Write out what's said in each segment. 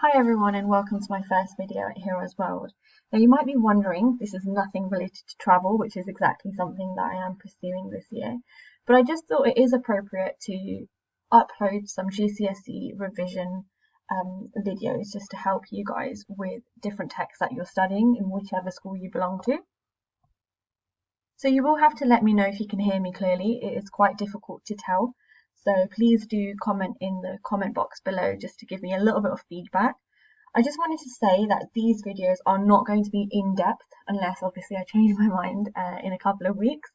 Hi everyone and welcome to my first video at Heroes World. Now you might be wondering, this is nothing related to travel, which is exactly something that I am pursuing this year, but I just thought it is appropriate to upload some GCSE revision videos just to help you guys with different texts that you're studying in whichever school you belong to. So you will have to let me know if you can hear me clearly. It is quite difficult to tell. So please do comment in the comment box below just to give me a little bit of feedback. I just wanted to say that these videos are not going to be in depth unless obviously I change my mind in a couple of weeks.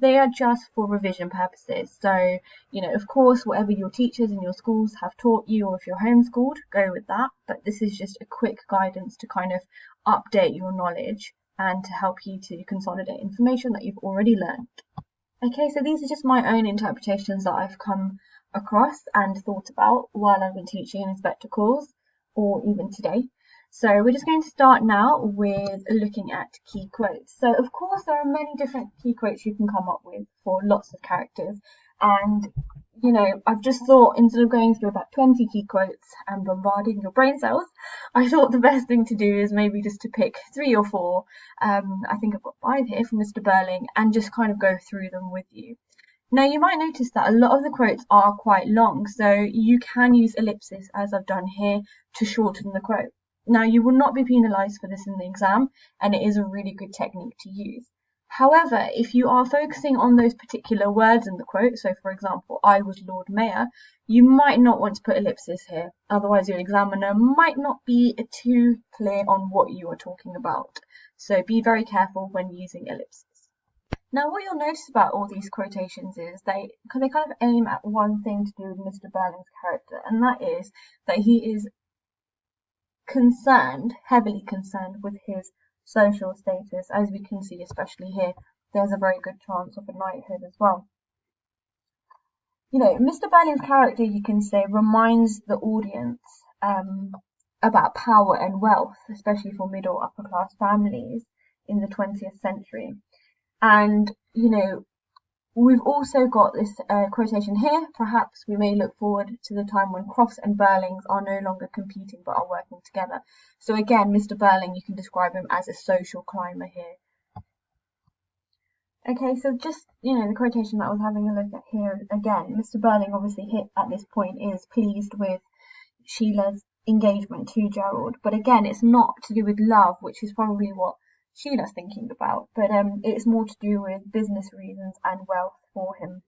They are just for revision purposes. So, of course, whatever your teachers in your schools have taught you, or if you're homeschooled, go with that. But this is just a quick guidance to kind of update your knowledge and to help you to consolidate information that you've already learned. Okay, so these are just my own interpretations that I've come across and thought about while I've been teaching in Inspector calls, or even today. So we're just going to start now with looking at key quotes. So of course there are many different key quotes you can come up with for lots of characters, and I've just thought, instead of going through about 20 key quotes and bombarding your brain cells, I thought the best thing to do is maybe just to pick 3 or 4. I think I've got 5 here from Mr. Burling, and just kind of go through them with you. Now you might notice that a lot of the quotes are quite long, so you can use ellipses, as I've done here, to shorten the quote. Now you will not be penalised for this in the exam, and it is a really good technique to use. However, if you are focusing on those particular words in the quote, so for example, I was Lord Mayor, you might not want to put ellipses here. Otherwise your examiner might not be too clear on what you are talking about. So be very careful when using ellipses. Now what you'll notice about all these quotations is they kind of aim at one thing to do with Mr. Burling's character, and that is that he is heavily concerned with his social status. As we can see, especially here, there's a very good chance of a knighthood as well. Mr. Burling's character, you can say, reminds the audience about power and wealth, especially for middle upper class families in the 20th century. And we've also got this quotation here: perhaps we may look forward to the time when Crofts and Burlings are no longer competing but are working together. So again, Mr. Burling, you can describe him as a social climber here. Okay, so just, the quotation that I was having a look at here again, Mr. Burling obviously at this point is pleased with Sheila's engagement to Gerald. But again, it's not to do with love, which is probably what Sheila's thinking about, but it's more to do with business reasons and wealth for him.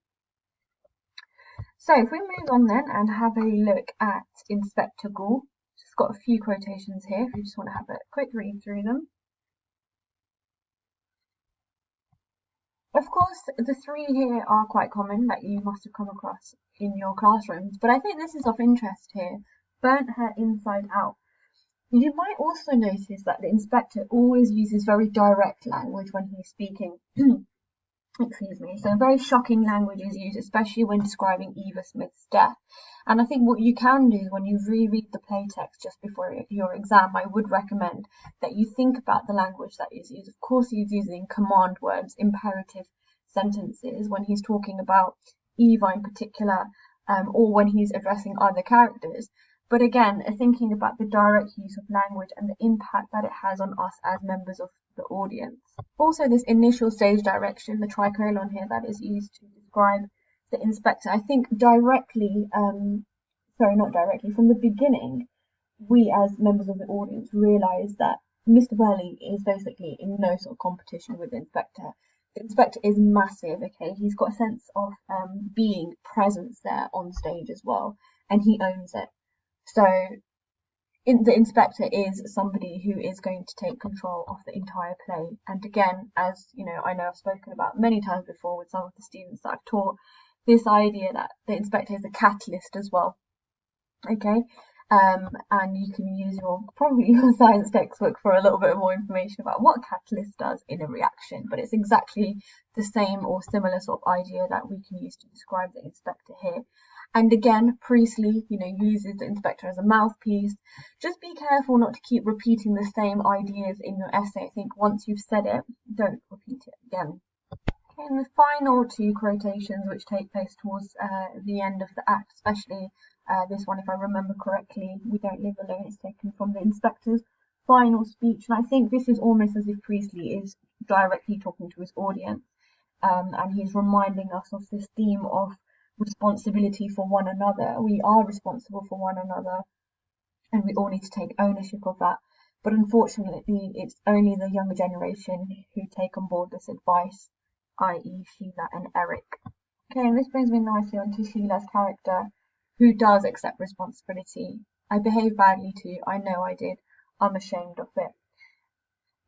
So if we move on then and have a look at Inspector Gould, just got a few quotations here if you just want to have a quick read through them. Of course, the 3 here are quite common that you must have come across in your classrooms, but I think this is of interest here: burnt her inside out. You might also notice that the inspector always uses very direct language when he's speaking. Excuse me. So very shocking language is used, especially when describing Eva Smith's death. And I think what you can do when you reread the play text just before your exam, I would recommend that you think about the language that is used. Of course, he's using command words, imperative sentences when he's talking about Eva in particular, or when he's addressing other characters. But again, thinking about the direct use of language and the impact that it has on us as members of the audience. Also, this initial stage direction, the tricolon here that is used to describe the inspector, I think directly, not directly, from the beginning, we as members of the audience realise that Mr. Burling is basically in no sort of competition with the inspector. The inspector is massive, okay? He's got a sense of being presence there on stage as well, and he owns it. So the inspector is somebody who is going to take control of the entire play. And again, as I know I've spoken about many times before with some of the students that I've taught, this idea that the inspector is a catalyst as well. Okay, and you can use probably your science textbook for a little bit more information about what catalyst does in a reaction. But it's exactly the same or similar sort of idea that we can use to describe the inspector here. And again, Priestley, uses the inspector as a mouthpiece. Just be careful not to keep repeating the same ideas in your essay. I think once you've said it, don't repeat it again. Okay, and the final 2 quotations, which take place towards the end of the act, especially This one, if I remember correctly, "We don't live alone," is taken from the inspector's final speech. And I think this is almost as if Priestley is directly talking to his audience, and he's reminding us of this theme of responsibility for one another. We are responsible for one another, and we all need to take ownership of that. But unfortunately, it's only the younger generation who take on board this advice, i.e. Sheila and Eric. Okay, and this brings me nicely onto Sheila's character, who does accept responsibility. "I behaved badly too. I know I did. I'm ashamed of it."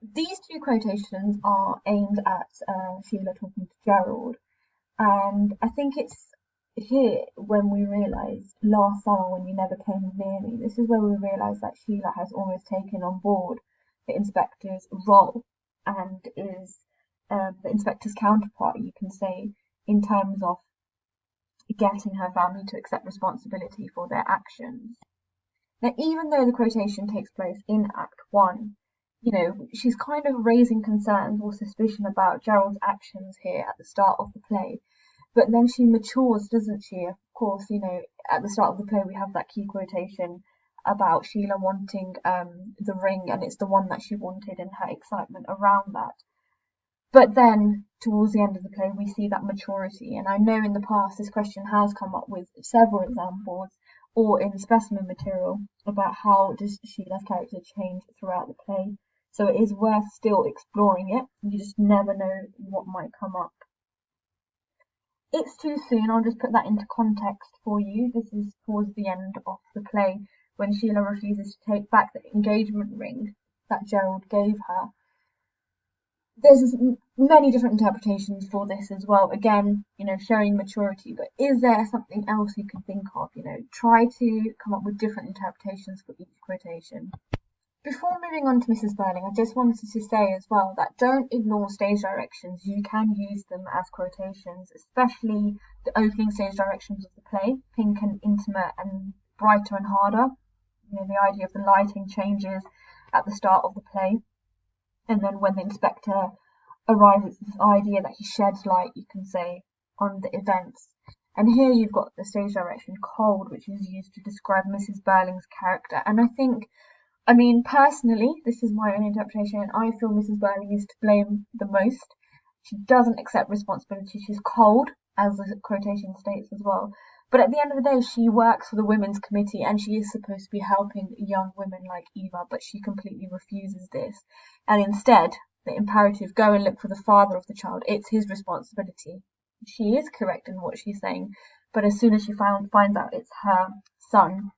These two quotations are aimed at Sheila talking to Gerald, and I think it's here when we realise, last summer when you never came near me, this is where we realise that Sheila has almost taken on board the inspector's role and is the inspector's counterpart, you can say, in terms of getting her family to accept responsibility for their actions. Now, even though the quotation takes place in Act 1, she's kind of raising concerns or suspicion about Gerald's actions here at the start of the play. But then she matures, doesn't she? Of course, at the start of the play we have that key quotation about Sheila wanting the ring, and it's the one that she wanted, and her excitement around that. But then, towards the end of the play, we see that maturity. And I know in the past this question has come up with several examples or in specimen material about how does Sheila's character change throughout the play. So it is worth still exploring it. You just never know what might come up. It's too soon. I'll just put that into context for you. This is towards the end of the play when Sheila refuses to take back the engagement ring that Gerald gave her. There's many different interpretations for this as well. Again, showing maturity. But is there something else you can think of? Try to come up with different interpretations for each quotation. Before moving on to Mrs. Burling, I just wanted to say as well that don't ignore stage directions. You can use them as quotations, especially the opening stage directions of the play, pink and intimate and brighter and harder. The idea of the lighting changes at the start of the play. And then when the inspector arrives, it's this idea that he sheds light, you can say, on the events. And here you've got the stage direction cold, which is used to describe Mrs. Burling's character. And I mean, personally, this is my own interpretation, I feel Mrs. Burling is to blame the most. She doesn't accept responsibility. She's cold, as the quotation states as well. But at the end of the day, she works for the Women's Committee and she is supposed to be helping young women like Eva, but she completely refuses this. And instead, the imperative, go and look for the father of the child, it's his responsibility. She is correct in what she's saying, but as soon as she finds out it's her son,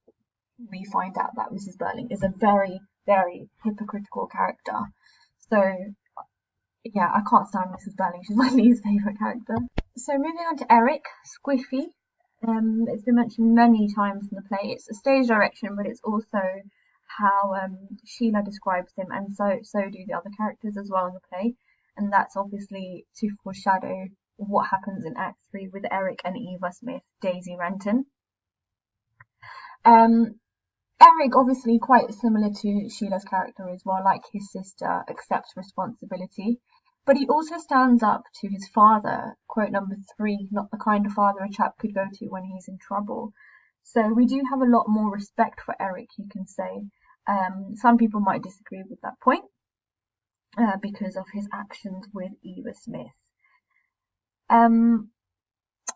we find out that Mrs. Burling is a very, very hypocritical character. So, yeah, I can't stand Mrs. Burling. She's my least favourite character. So moving on to Eric, Squiffy. It's been mentioned many times in the play. It's a stage direction, but it's also how Sheila describes him, and so do the other characters as well in the play. And that's obviously to foreshadow what happens in Act 3 with Eric and Eva Smith, Daisy Renton. Eric, obviously quite similar to Sheila's character as well, like his sister, accepts responsibility. But he also stands up to his father, quote number 3, not the kind of father a chap could go to when he's in trouble. So we do have a lot more respect for Eric, you can say. Some people might disagree with that point because of his actions with Eva Smith.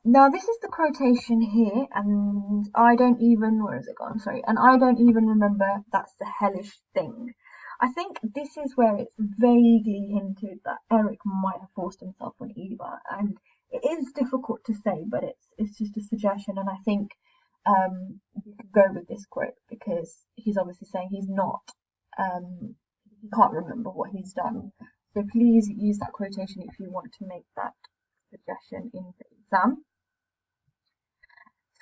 Now this is the quotation here, and I don't even, where has it gone? Sorry, and I don't even remember that's the hellish thing. I think this is where it's vaguely hinted that Eric might have forced himself on Eva, and it is difficult to say, but it's just a suggestion, and I think you could go with this quote because he's obviously saying he's not, he can't remember what he's done. So please use that quotation if you want to make that suggestion in the exam.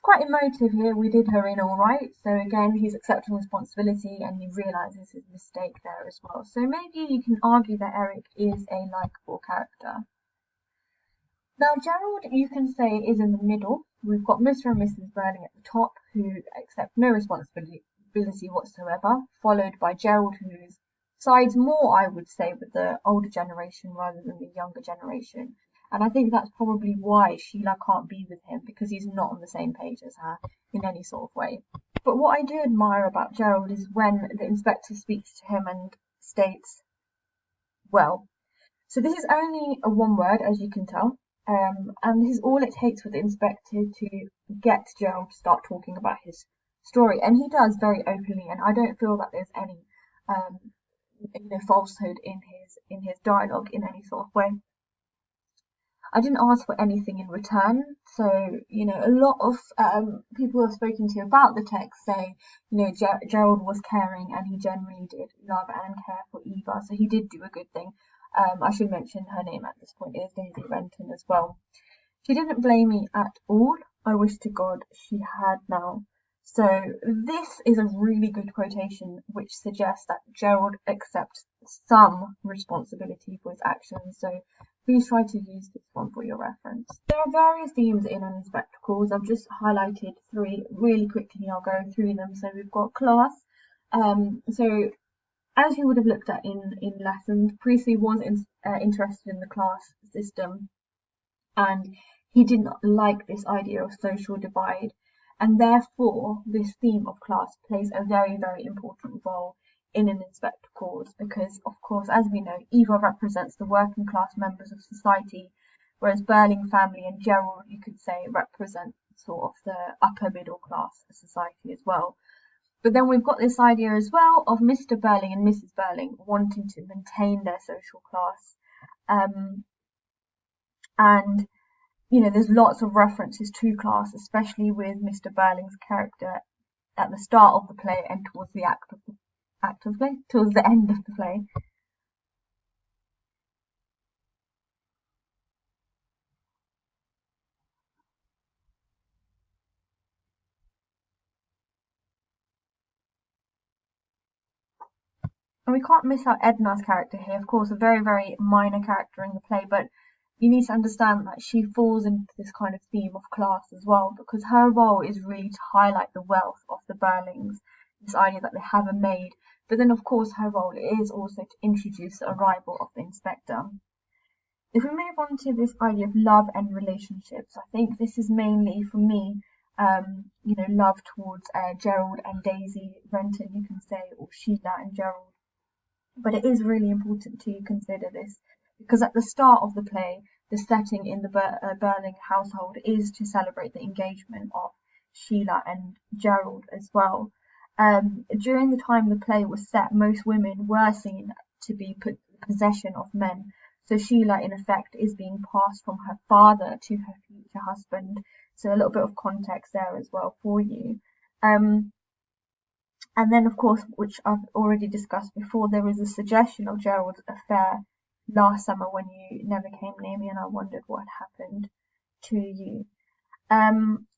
Quite emotive here. We did her in all right. So again, he's accepting responsibility and he realizes his mistake there as well. So maybe you can argue that Eric is a likable character. Now Gerald, you can say, is in the middle. We've got Mr. and Mrs. Burling at the top, who accept no responsibility whatsoever, followed by Gerald, who sides more, I would say, with the older generation rather than the younger generation. And I think that's probably why Sheila can't be with him, because he's not on the same page as her in any sort of way. But what I do admire about Gerald is when the inspector speaks to him and states, well, so this is only a one word, as you can tell, and this is all it takes for the inspector to get Gerald to start talking about his story, and he does very openly, and I don't feel that there's any falsehood in his dialogue in any sort of way. I didn't ask for anything in return, so a lot of people I've spoken to about the text say Gerald was caring and he generally did love and care for Eva, so he did do a good thing. I should mention her name at this point is Daisy Renton as well. She didn't blame me at all. I wish to God she had now. So this is a really good quotation which suggests that Gerald accepts some responsibility for his actions. So please try to use this one for your reference. There are various themes in Uninspector Calls. I've just highlighted 3 really quickly. I'll go through them. So we've got class. So as you would have looked at in lessons, Priestley was interested in the class system, and he did not like this idea of social divide, and therefore this theme of class plays a very, very important role in an Inspector Calls, because of course, as we know, Eva represents the working class members of society, whereas Burling family and Gerald, you could say, represent sort of the upper middle class society as well. But then we've got this idea as well of Mr. Burling and Mrs. Burling wanting to maintain their social class. And there's lots of references to class, especially with Mr. Burling's character at the start of the play and towards the towards the end of the play. And we can't miss out Edna's character here, of course, a very, very minor character in the play, but you need to understand that she falls into this kind of theme of class as well, because her role is really to highlight the wealth of the Burlings, this idea that they have a maid, but then of course her role is also to introduce the arrival of the inspector. If we move on to this idea of love and relationships, I think this is mainly, for me, love towards Gerald and Daisy Renton, you can say, or Sheila and Gerald. But it is really important to consider this, because at the start of the play, the setting in the Burling household is to celebrate the engagement of Sheila and Gerald as well. During the time the play was set, most women were seen to be put in possession of men. So Sheila, in effect, is being passed from her father to her future husband. So a little bit of context there as well for you. And then, of course, which I've already discussed before, there was a suggestion of Gerald's affair last summer when you never came near me and I wondered what had happened to you.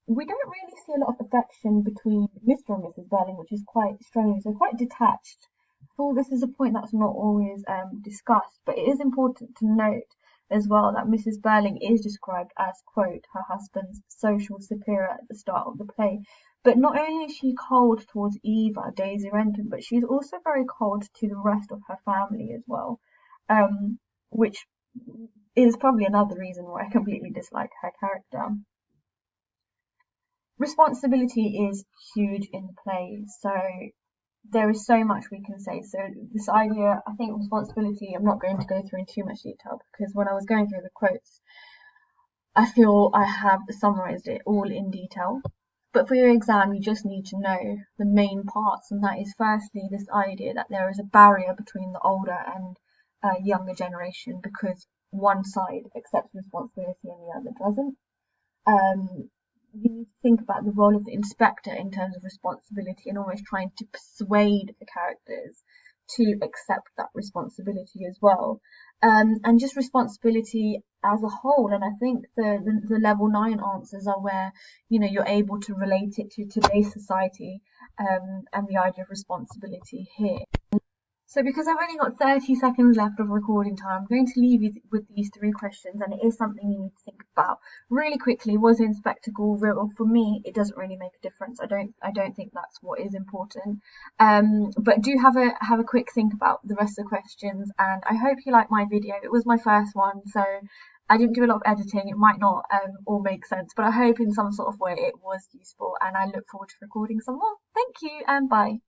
We don't really see a lot of affection between Mr. and Mrs. Burling, which is quite strange. They're quite detached. So this is a point that's not always discussed, but it is important to note as well that Mrs. Burling is described as, quote, her husband's social superior at the start of the play. But not only is she cold towards Eva, Daisy Renton, but she's also very cold to the rest of her family as well, which is probably another reason why I completely dislike her character. Responsibility is huge in the play, so there is so much we can say. So this idea, I think responsibility, I'm not going to go through in too much detail, because when I was going through the quotes, I feel I have summarized it all in detail. But for your exam, you just need to know the main parts, and that is firstly this idea that there is a barrier between the older and younger generation, because one side accepts responsibility and the other doesn't. You need to think about the role of the inspector in terms of responsibility and almost trying to persuade the characters to accept that responsibility as well. And just responsibility as a whole. And I think the level 9 answers are where you're able to relate it to today's society, and the idea of responsibility here. So because I've only got 30 seconds left of recording time, I'm going to leave you with these 3 questions, and it is something you need to think about. Really quickly, was Inspector Gall real? For me, it doesn't really make a difference. I don't think that's what is important. But do have a quick think about the rest of the questions, and I hope you like my video. It was my first one, so I didn't do a lot of editing. It might not all make sense, but I hope in some sort of way it was useful, and I look forward to recording some more. Thank you, and bye.